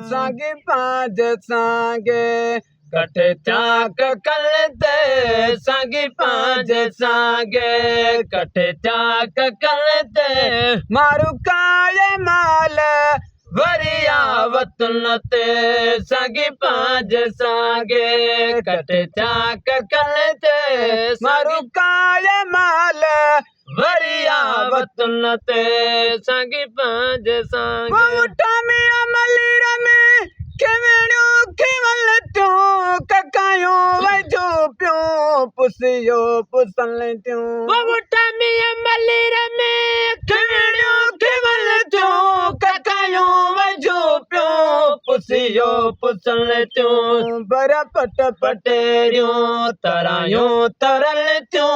संगी पांच सांगे कटे चाक कलते संगी पांच सांगे कटे चाक कलते मारू काय माल वरिया वतन ते संगी पांच सांगे कटे चाक कलते मारू काय माल वरिया वतन ते संगी पांच सांगे उठा में अमली रमे केवड़ो केवल तो ककायो वजो प्यो पुसियो पुसल त्यो उठा में अमली रमे केवड़ो केवल तो ककायो वजो प्यो पुसियो पुसल त्यो बरा पट पटेरियो तरायो तरल त्यो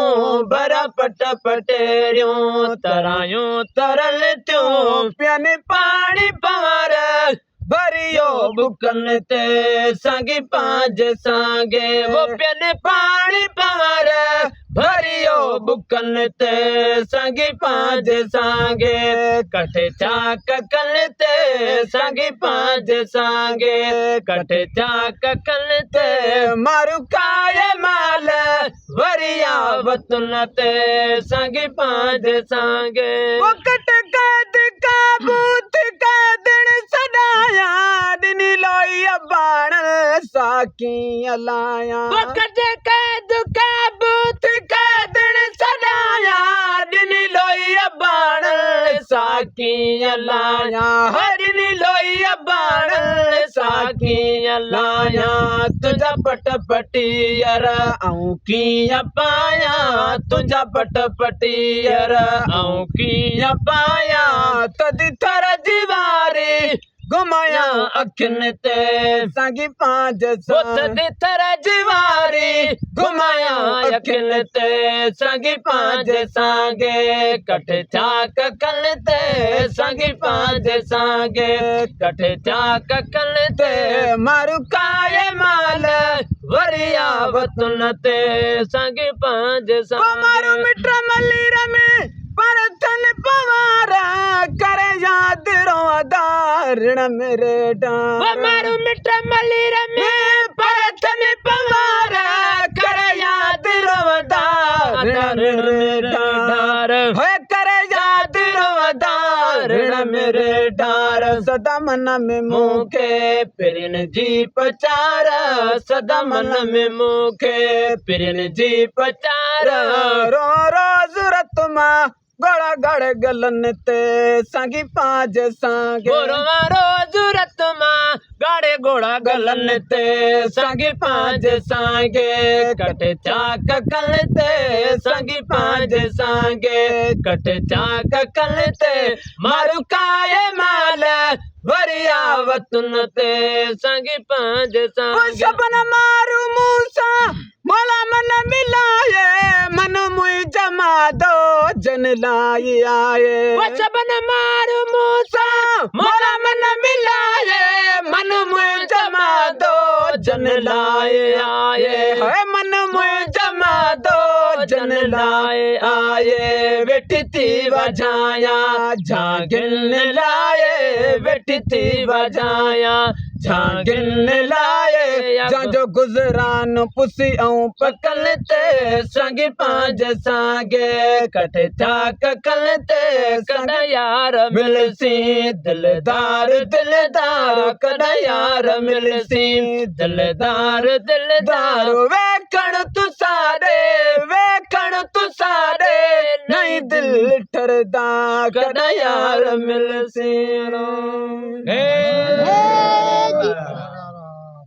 बरा पट पटेरियो तरायो तरल त्यो प्याने पानी पार भरियो बुकन ते संगी पांच सांगे वो प्याने पानी पार भरियो बुकन ते संगी पांच सांगे कटे चाक कलते संगी पांच सांगे कटे चाक कलते मारू काय माल वरिया वतन ते संगी पांच सांगे वो कट कद का बूथ का दिन सदाया दिन लोई बाण साकी अलाया वो कट कद का बूथ का दिन सदाया दिन लोई बाण साकी अलाया हरिन लोई बाण साकी अलाया तुझा पट पटियर आऊं की पाया तुझा पट पटियर आऊं की पाया तद थर दीवारी घुमाया अखिन ते संगी पांच सांगे थर दीवारी घुमाया अखिन ते संगी पांच सांगे कटे चाक कलते संगी पांच सांगे कटे चाक कलते मारू काय माल वरिया वतन ते संगी पांच सांगे मारू मिट्रा मल्ली रमे परथन पवारा करे याद रोदारण मेरे डार मारू मिट्रा मल्ली रमे परथन पवारा करे याद रोदारण मेरे डार होए करे याद रोदारण मेरे डार सदा मन में मुखे पिरन जी पचार सदा मन में मुखे पिरन जी पचार रो रो जरूरत मा गोड़ा गड़ गलन ते संगी पांच सांगे मारो जरूरत मा गाड़े गोड़ा गलन ते संगी पांच सांगे कटे चाक कलते संगी पांच सांगे कटे चाक कलते मारू काय माल वरिया वतन ते संगी पांच सांगे सपन मारू मूसा मोला मन मिलाए मन मुई जमा दो जन लाई आए सपन मारू मूसा मोला मन मिलाए मन मुई जमा दो जन लाए आए मन मुई जमा दो जन लाए आए बेटी थी वजाया झागिन लाए बेटी थी वजाया झागिन लाए जो गुजरान पुसी आऊं पकल ते संगी पांच सांगे कटे चाक कलते कद यार मिलसी दिलदार दिलदार कद यार मिलसी दिलदार दिलदार वेखण तू सारे नहीं दिल ठरदा कद यार मिलसी